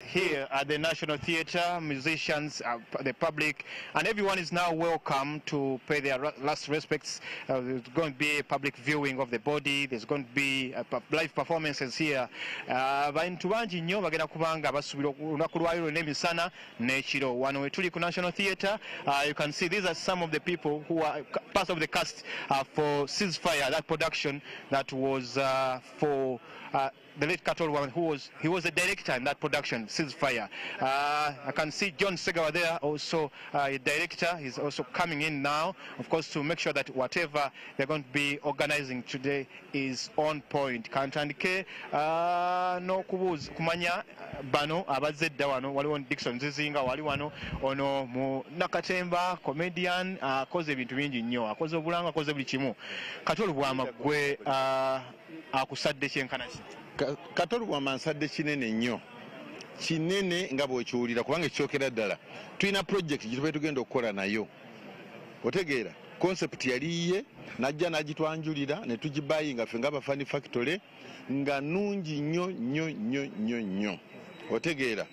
here at the National Theatre, musicians, the public, and everyone is now welcome to pay their last respects. There's going to be a public viewing of the body. There's going to be live performances here. Bantu bangi nnyo bagenda kubanga basubira olunaku lwaliro n'emisana n'ekiro. Wano we tuli ku National Theatre, you can see these are some of the people who are part of the cast for Ceasefire, that production that was for the late Kato Lubwama, he was the director in that production, Ceasefire. I can see John Segawa there, also a director. He's also coming in now, of course, to make sure that whatever they're going to be organizing today is on point. Kantandike no kubuz kumanya bano abazedda wano waliwo Dixon Zizinga wali wano ono mu Nakatemba comedian akoze ebintu bingi nnyo, akoze obulanga, akoze buli kimu. Kato Lubwama gwe akusadde kyenkana ki? Kato Lubwama nsadde kinene nnyo, kinene nga bw'okiwulira kubanga ekyokera ddala tulina project gye tugenda okukola nayo. Otegeera concept yaliye najja n'agitwanjulira ne tugibayinga ffe nga Bafani Factory nga nungi nnyo. Otegeera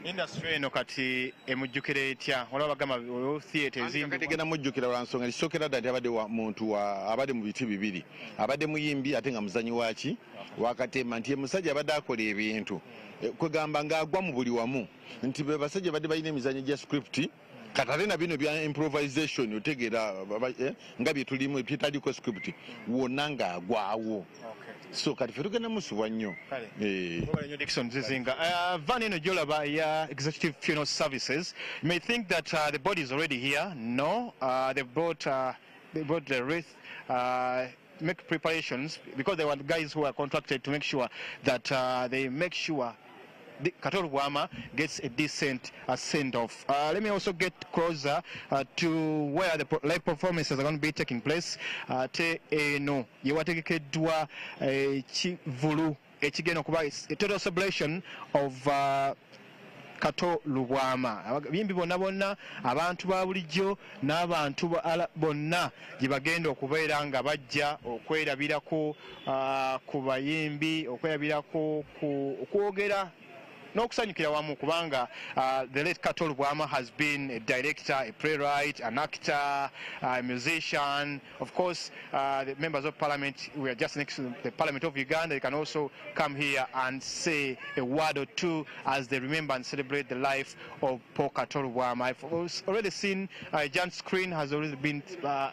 industry eno kati emujjukira etya? Olaba bagamba theatre ezimbi tegenda mujjukira lwa nsonga kisokera ddala abadde muntu abadde mu biti bibiri, abadde muyimbi ate nga muzanyi waki wakatema, nti musajja abadde akola ebintu kwegamba ng'agwa mu buli wamu, nti be basajja badde balina emizanyo gya script katale na bino bya improvisation. Otegeera nga bye tulimu byetaliko script wonna ng'agwawo. So kati ffe tugenda musubwa nnyo. Dixon Zizinga, Vanino Jolaba, Executive Funeral Services. You may think that the body is already here. No, they brought the wreath, make preparations because they were guys who are contracted to make sure that they make sure Kato Lubwama gets a decent send-off. Let me also get closer to where the live performances are going to be taking place. Te eno yewategekeddwa ekivulu ekigenda okuba a total celebration of Kato Lubwama. Bimbi bonna abantu ba bulijjo n'abantu bonna gye bagenda okubeera nga bajja okwerabirako ku bayimbi, okwerabirako okwogera n'okusanyukira wamu kubanga the late Kato Lubwama has been a director, a playwright, an actor, a musician. Of course, the members of parliament, we are just next to the Parliament of Uganda. They can also come here and say a word or two as they remember and celebrate the life of poor Kato Lubwama. I've already seen a giant screen has already been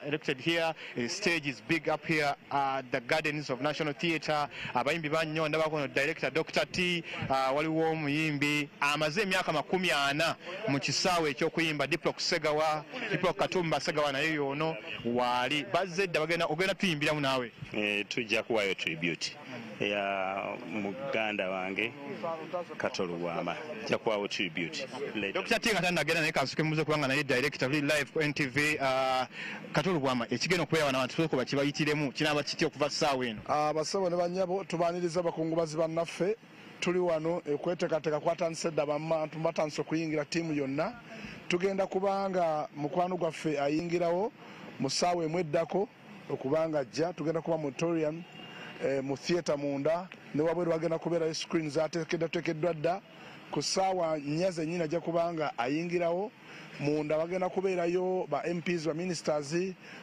erected here. The stage is big up here at the gardens of National Theatre. Abayimbi bannyo ndabakono director Dr. T waliwo yimbi amaze emyaka 40 mu kisaawe eky'okuyimba Diplo Kusegawa, Diplo Katumba Segawa naye yono wali bazedda ogenda tuyimbiramu naawe. Tujja kuwayo tribute ya muganda wange Kato Lubwama, tujja kuwayo tribute. Dr. T nagenda naye kansuke muze kubanga naye director live NTV. Kato Lubwama ekigenda okubeera wano abantu ko bakibayitiremu kinaaba kityo okuva ssaawa eno. Abasawo ne bannyabo tubaaniriza bakungubazi bannaffe tuli wano ekweteekateeka kwatandise dda abantu batandise okuyingira ttiimu yonna. Tugenda kubanga mukwano gwaffe ayingirawo mu ssaawa emu eddako okubanga ajja. Tugenda kuba mu auditorium mu theatre munda ne wabweru bagenda kubeerayo screen zaateekeddwa dda. Ku ssaawa 4 zennyini ajja kubanga ayingirawo. Munda bagenda kubeerayo ba MPs ba ministers,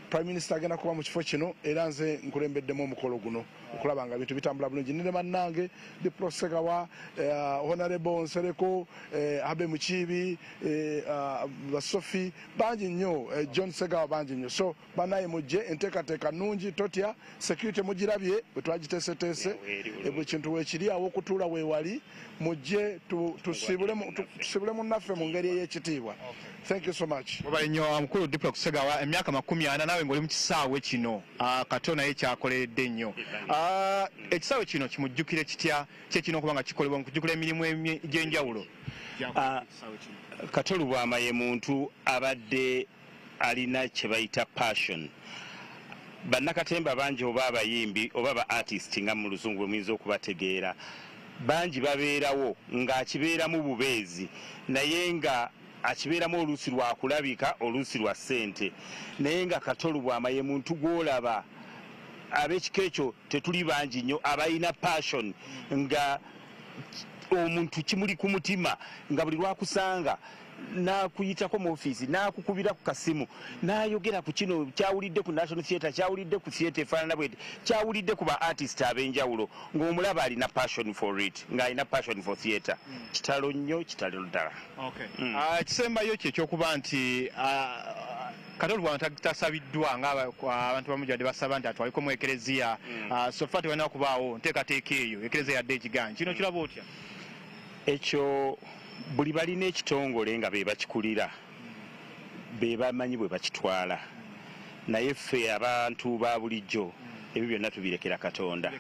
Prime Minister agenda kuba mu kifo kino era nze nkulembeddemu omukolo guno okulaba nga bintu bitambula bulungi. Nne bannange Diplo Segawa, Honorable Nsereko, Abe Mukiibi, Sophie bangi nnyo, John Segawa bangi nnyo. So banaye mujje enteekateeka nnungi totya, security mugirabye bwe twagiteeseteese, bwe kintu weekiri awo okutuula weewali mujje tusibule munnaffe mu ngeri ey'ekitiibwa. Thank you so much. Nnyo mukulu Diplo Kusegawa emyaka 40 naawe ng'oli mu kisaawe kino Kato naye kyakoleredde nnyo. Ekisaawe kino kimujjukire kitya kyekino okuba nga kikolebwa mu kujjukira emirimu egy'enjawulo? Kato Lubwama ye muntu abadde alina kye bayita passion. Bannakatemba bangi oba abayimbi oba ba artist nga mu luzungu muyinza okubategeera bangi babeerawo ng'akibeeramu bubeezi naye nga akibeeramu oluusi lwa kulabika oluusi lwa ssente naye nga Kato Lubwama ye muntu gw'olaba ab'ekika ekyo tetuli bangi nnyo abalina passion nga omuntu kimuli ku mutima nga buli lwakusanga nakuyitako mu ofiisi nakukubira ku kasimu nayogera ku kino kyawulidde ku National Theatre kyawulidde ku theatre efaanana bwete kyawulidde ku ba artist ab'enjawulo ng'omulaba alina passion for it ng'alina passion for theatre kitalo nnyo kitalo ddala. Ekisembayo kye ekyokuba nti Kato Lubwama tasabiddwa ng'abantu bamujjadde basaba nti atwaleko mu ekereziya so ffa tebalina kubaawo nteekateeka eyo ekereziya yadde ekiganyi kino kiraba otya? Ekyo buli balina ekitongole nga be bakikulira be bamanyi bwe bakitwala naye ffe abantu ba bulijjo ebyo byonna tubirekera Katonda.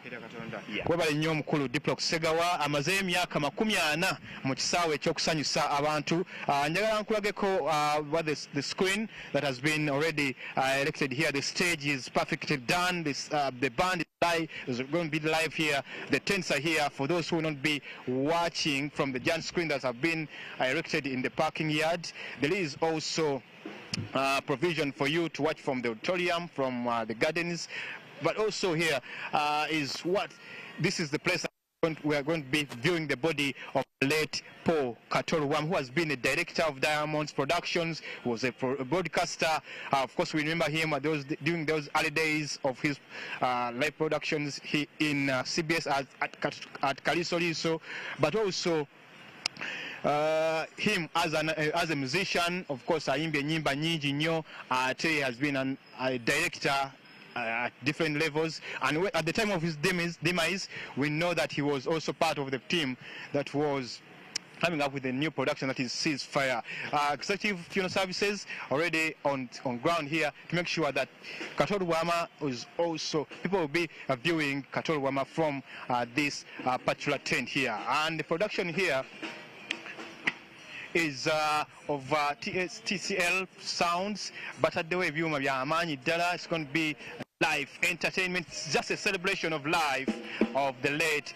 Webale nnyo omukulu Diplox Segawa amazeeyo emyaka 40 mu kisaawe ekyokusanyusa abantu. Njagala nkulageko the screen that has been already erected here. The stage is perfectly done. The band is going to be live here. The tents are here for those who will not be watching from the giant screen that have been erected in the parking yard. There is also provision for you to watch from the auditorium, from the gardens. But also here this is the place we are going to be viewing the body of late Paul Kato Lubwama, who has been a director of Diamonds Productions, who was a broadcaster. Of course, we remember him during those early days of his live productions in CBS at Kalisoliso, but also him as a musician. Of course, ayimba nyimba nyingi nnyo. He has been a director at different levels, and at the time of his demise, we know that he was also part of the team that was coming up with a new production that is Ceasefire. Executive Funeral Services already on ground here to make sure that Kato Lubwama is also, people will be viewing Kato Lubwama from this particular tent here. And the production here is of TCL Sounds, but at the way vyuma bya amaanyi ddala. It's going to be live entertainment. It's just a celebration of life of the late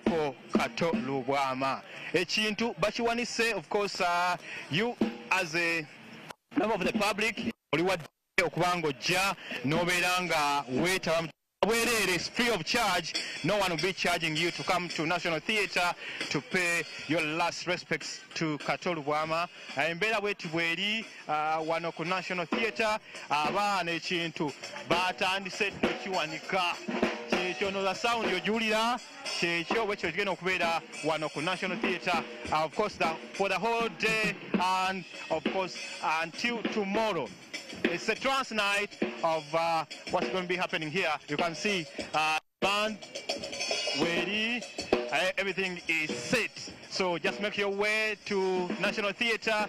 Paul Kato Lubwama. Ekintu bakiwanise, of course, you as a member of the public oli wadde okubanga ojja n'obeera nga weetaba. It is free of charge. No one will be charging you to come to National Theatre to pay your last respects to Kato Lubwama. Embeera bwetu bweri wano ku National Theatre abaana ekintu batandise ddo kiwanika kyekyo no sound yojulira kyekyo bwekyo kigenda okubeera wano ku National Theatre, of course for the whole day and of course until tomorrow. It's a trance night of what's going to be happening here. You can see band ready, everything is set. So just make your way to National Theatre,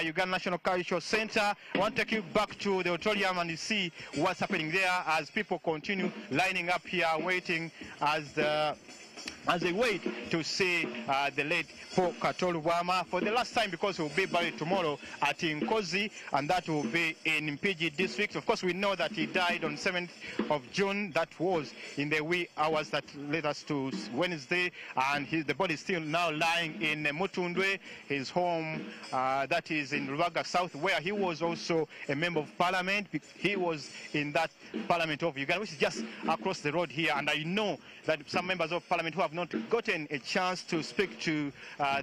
Uganda National Cultural Center. I want to take you back to the auditorium and you see what's happening there as people continue lining up here, waiting as they wait to see the late Paul Kato Lubwama for the last time, because he will be buried tomorrow at Nkozi, and that will be in Mpigi district. Of course, we know that he died on 7th of June. That was in the wee hours that led us to Wednesday, and the body is still now lying in Mutundwe, his home that is in Rubaga South, where he was also a member of parliament. He was in that parliament of Uganda, which is just across the road here, and I know that some members of parliament who have not gotten a chance to speak to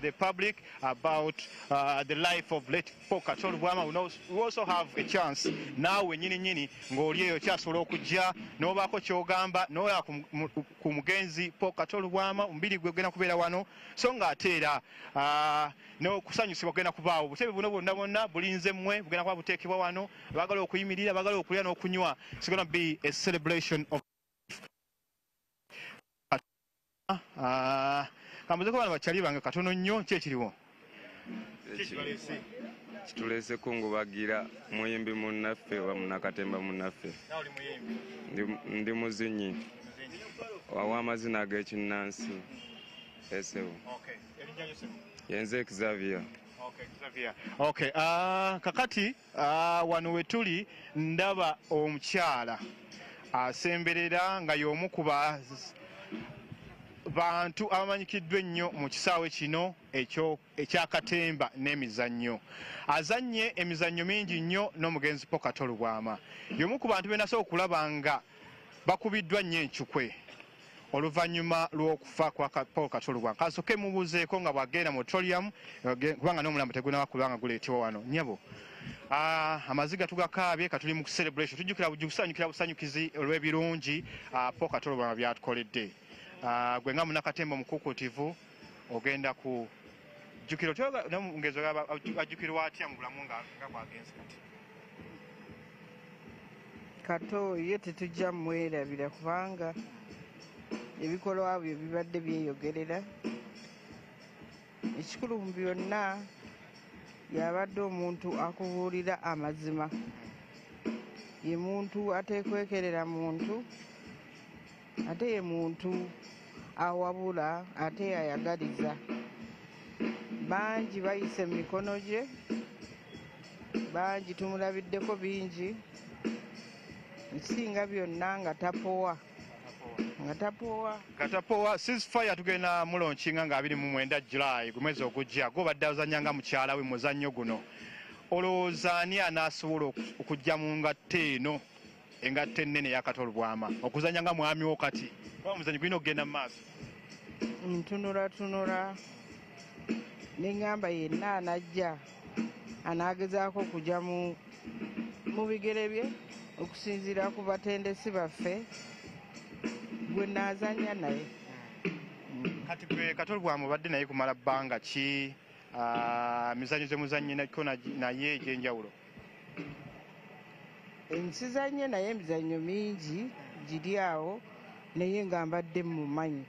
the public about the life of late Paul Kato Lubwama will also have a chance. Now nyini ng'oli eyo kyasobola okujja n'obaako ky'ogamba n'oya ku mugenzi Paul Kato Lubwama, omubiri gwe ogenda kubeera wano, so ng'ate era n'okusanyusibwa ogenda kubaawo. Obutebe buno bwonna bulinze mmwe bugenda kuba buteekebwa wano, baagala okuyimirira, baagala okulya n'okunywa. It's going to be a celebration of kambuze ko bano bakyali bange katono nnyo kyekiriwo kituleseko ngubagira muyimbi munnaffe wa Munnakatemba munnaffe. Ndi muzinyi w'amazina ag'ekinnansi esewo yenze Xavier. Okay, kakati wano we tuli ndaba omukyala asemberera nga y'omu ku bantu abamanyikiddwa ennyo mu kisaawe kino ekyakatemba n'emizannyo. Azannye emizannyo mingi nnyo n'omugenzi Paul Kato Lubwama. Y'omu ku bantu be nasobola okulaba nga bakubiddwa nnyo encukwe. oluvannyuma lw'okufa kwa Paul Kato Lubwama. Kasooke mubuuzeeko nga bw'agenda mu auditorium kubanga n'omulambo tegunaba nga guleetebwa wano. Nnyabo, amaziga tugakaabye katuli mu celebration, tusanyukira busanyukizi olw'ebirungi Paul Kato Lubwama byatukoledde. Gwe nga munnakatemba omukuukutivu ogenda ku jjukiro ngezo ajjukirwa atya mu bulamu nga bwagenze kati? Kato ye tetujja mwerabira kubanga ebikolwa byo bibadde byeyogerera. Ekikulu mu byonna yabadde omuntu akubuulira amazima, ye muntu ateekwekerera muntu, ate ye muntu awabula ate ayagaliza. Bangi bayise mu mikono gye, bangi tumulabiddeko bingi, ekisinga byonna nga tapowa. Ceasefire tugenda mulonkinga nga 29 July ku mwezi ogujja, gw'obadde azannya nga mukyala we muzannyo guno. Olowooza ani anaasobola okujja mu ngatto eno, engatto ennene eya Kato Lubwama, okuzannya nga mwami wo kati? Kuba omuzannyo gulina okugenda mu maaso. Ntunulatunula ne ŋŋamba yenna anajja anaagezaako okujja mu bigere bye okusinziira ku batendesi baffe gwe naazannya naye. Kati gwe Kato Lubwama obadde naye kumala bbanga ki? Emizannyo ze muzannyeko naye egy'enjawulo? Nsizannye naye emizannyo mingi giri awo naye nga mbadde mumanyi.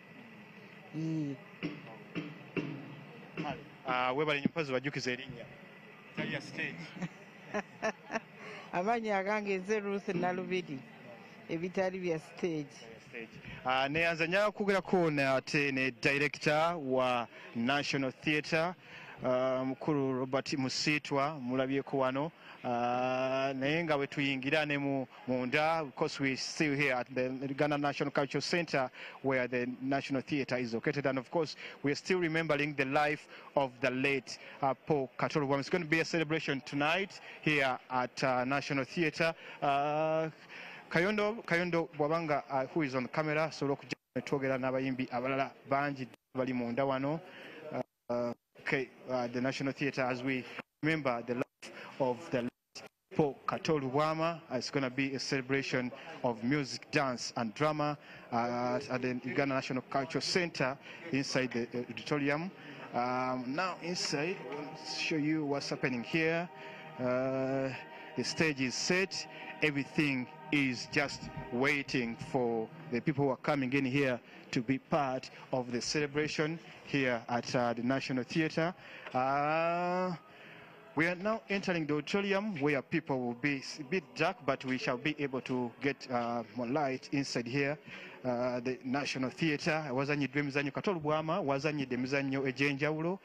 Webale mpazi bajjukiza erinnya talya stage. Amanyi agange nze Ruth Nalubiri, ebitali bya stage. Neyanzanya kugerako ate ne director wa National Theatre mukulu Robert Musiitwa mulabyeko wano, naye nga bwe tuyingira ne munda, of course we still here at the Uganda National Cultural Center where the National Theatre is located, and of course we are still remembering the life of the late Paul Kato Lubwama. It's going to be a celebration tonight here at National Theatre. Kayondo Bwabanga, who is on camera, so twogera n'abayimbi abalala bangi bali munda wano. The National Theatre, as we remember the life of the late Paul Kato Lubwama. It's going to be a celebration of music, dance and drama at the Uganda National Cultural Center inside the auditorium. Now inside, I'll show you what's happening here. The stage is set. Everything is just waiting for the people who are coming in here to be part of the celebration here at the National Theatre. We are now entering the auditorium where people will be a bit dark, but we shall be able to get more light inside here. The National Theatre wazanyiddwa emizannyo. Kato Lubwama wazanyidde emizannyo egy'enjawulo.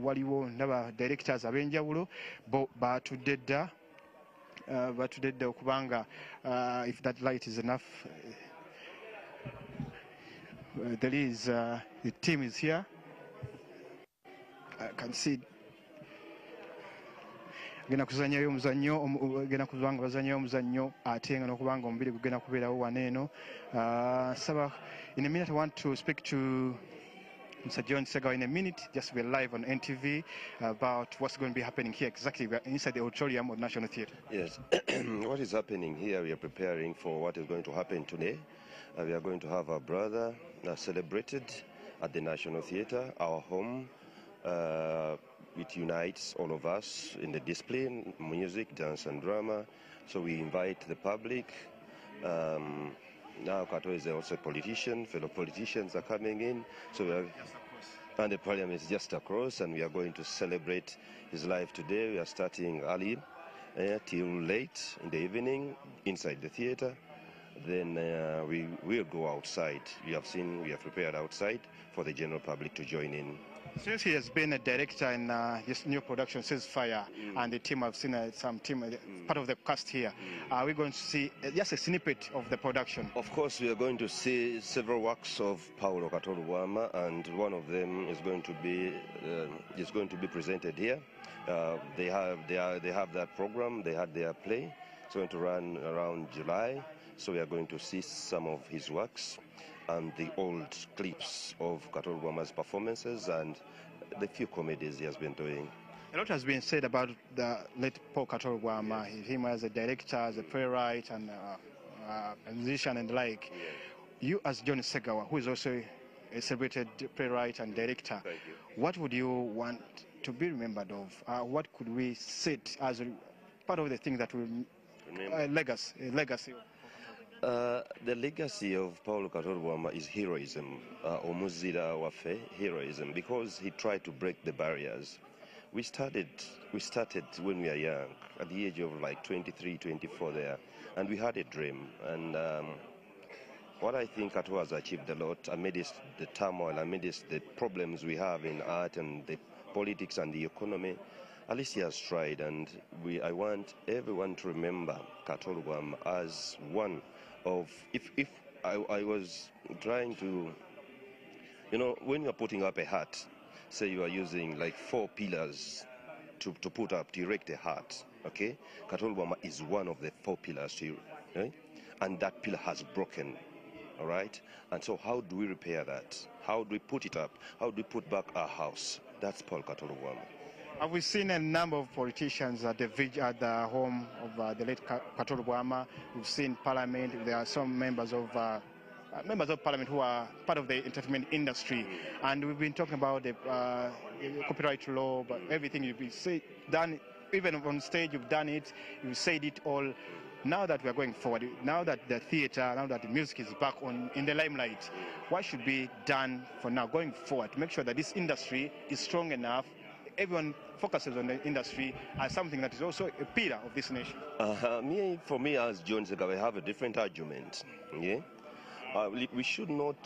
Waliwo ndaba directors ab'enjawulo bo batudde dda. Batudde okubanga if that light is enough, there is the team is here. I can see genda kuzanyayo omuzannyo, genda kubanga bazanyayo omuzannyo ate nga n'okubanga omubiri gugenda kubeerawo wano eno. Saba, in a minute I want to speak to Mr. John Segawa in a minute, just be live on NTV about what's going to be happening here exactly. We're inside the auditorium of National Theatre. Yes, what is happening here, we are preparing for what is going to happen today. We are going to have our brother celebrated at the National Theatre, our home. It unites all of us in the discipline, music, dance and drama. So we invite the public. Now Kato is also a politician, fellow politicians are coming in. So we are, and the parliament is just across, and we are going to celebrate his life today. We are starting early till late in the evening inside the theatre. Then we will go outside. You have seen, we have prepared outside for the general public to join in. Since he has been a director in this new production, Ceasefire, and the team, I've seen some team, part of the cast here. Are we going to see just a snippet of the production? Of course, we are going to see several works of Paul Kato Lubwama, and one of them is going to be presented here. They have that program. They had their play. It's going to run around July, so we are going to see some of his works. and the old clips of Kato Lubwama's performances and the few comedies he has been doing. A lot has been said about the late Paul Kato Lubwama, him as a director, as a playwright, and a musician and the like. Yes. You as John Segawa, who is also a celebrated playwright and director, Thank you. what would you want to be remembered of? What could we set as a part of the thing that will legacy? The legacy of Paul Kato Lubwama is heroism, omuzira wafe, heroism, because he tried to break the barriers. We started when we were young, at the age of like 23, 24 there, and we had a dream. And what I think Kato has achieved a lot amidst the turmoil, amidst the problems we have in art and the politics and the economy. At least he has tried, and I want everyone to remember Kato Lubwama as one of, if I was trying to, when you're putting up a hut, say you are using like 4 pillars to put up, to erect a hut, okay? Kato Lubwama is one of the 4 pillars, and that pillar has broken, all right? And so how do we repair that? How do we put it up? How do we put back our house? That's Paul Kato Lubwama. Have we seen a number of politicians at the home of the late Kato Lubwama? We've seen Parliament. There are some members of Parliament who are part of the entertainment industry, and we've been talking about the copyright law, but everything you've done, even on stage, you've done it. You've said it all. Now that we are going forward, now that the theatre, now that the music is back in the limelight, what should be done for now, going forward, to make sure that this industry is strong enough? Everyone focuses on the industry as something that is also a pillar of this nation. For me, as John Segawa, I have a different argument. Yeah? We should not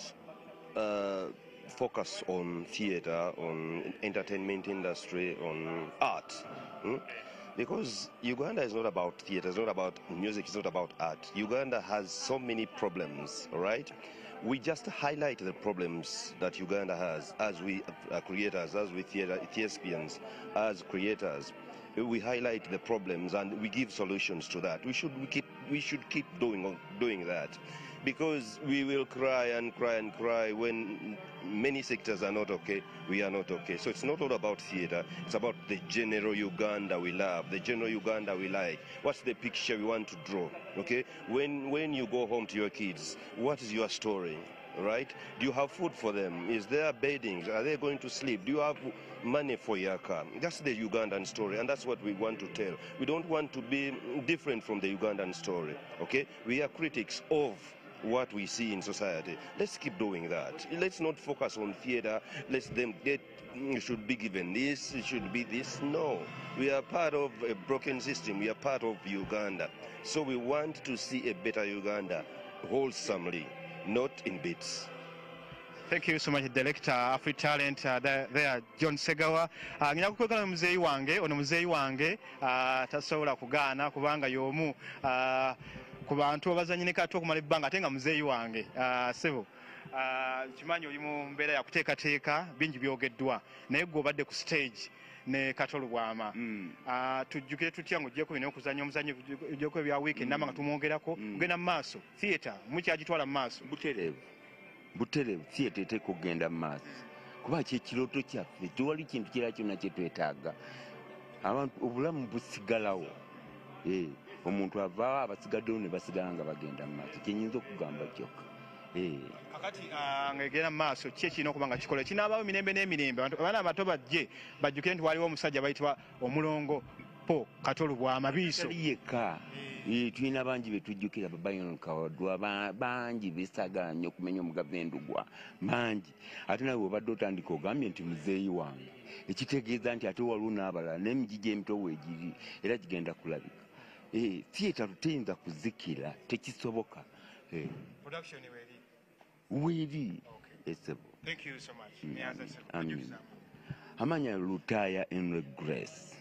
focus on theatre, on entertainment industry, on art. Because Uganda is not about theatre, it's not about music, it's not about art. Uganda has so many problems, all right? We just highlight the problems that Uganda has as we creators, as we thespians, as creators. We highlight the problems and we give solutions to that. We should keep doing that, because we will cry and cry and cry when many sectors are not okay. We are not okay. So it's not all about theatre. It's about the general Uganda we love, the general Uganda we like. What's the picture we want to draw? Okay. When you go home to your kids, what is your story? Right? Do you have food for them? Is there bedding? Are they going to sleep? Do you have money for your car? That's the Ugandan story, and that's what we want to tell. We don't want to be different from the Ugandan story, okay? We are critics of what we see in society. Let's keep doing that. Let's not focus on theatre. Let them get, should be given this, it should be this. No, we are part of a broken system. We are part of Uganda. So we want to see a better Uganda wholesomely, not in bits. Thank you so much, Director Afri Talent. There, John Segawa. Ngina kukwekana muzeyi wange, ono muzeyi wange tasobola kugaana kubanga y'omu ku bantu abazanyi ne Kato okumala ebbanga ate nga muzeeyi wange. Sebo, kimanyi oli mu mbeera ya kuteekateeka, bingi byogeddwa, naye gwe obadde ku stage ne Kato Lubwama. Tujjukire tutya ng'oggyeko bino okuzannya omuzannyo, oggyeko ebya weekend nama nga tumwogerako, kugenda mu maaso, theatre mukyagitwala mu maaso? Butereevu theatre eteeka okugenda mu maaso, kuba kyekirooto kyaffe, tewali kintu kirala kyonna kye twetaaga. Abantu obulamu busigalawo, omuntu avaawo abasigaddewo ne basigala nga bagenda mu maaso, kyenyinza okugamba kyokka. Kakati ng'egenda mu maaso ki ekirina okuba nga kikola? Kinaabaawo emirembe n'emirembe, abaana abato bajjukire nti waliwo omusajja bayitibwa omulongo Paul Kato Lubwama biiso yekka. Tulina bangi betujjukira babayino kawadwa bangi beesaagala nnyo okumenya omugava endugwa bangi, ate nawe obadde otandika ogambye nti muzeeyi wange, ekitegeeza nti ate waliwo n'abalala n'emijiji emito weegiri era gigenda kulabika. Theatre teyinza kuzikira, tekisoboka. Production weeri esebo. Thank you so much. Amanya Lutaya Henry Grace.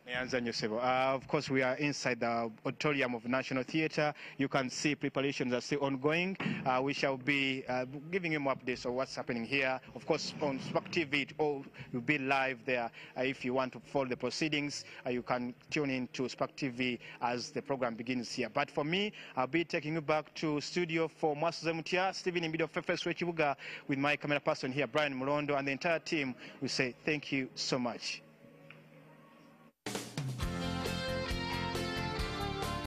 Of course, we are inside the auditorium of National Theatre. You can see preparations are still ongoing. We shall be giving you more updates on what's happening here. Of course, on Spark TV, it all will be live there. If you want to follow the proceedings, you can tune in to Spark TV as the program begins here. But for me, I'll be taking you back to studio for Mwasuze Mutia, Stephen Imbido Fefes Wechibuga, with my camera person here, Brian Mulondo, and the entire team. We say thank you so much.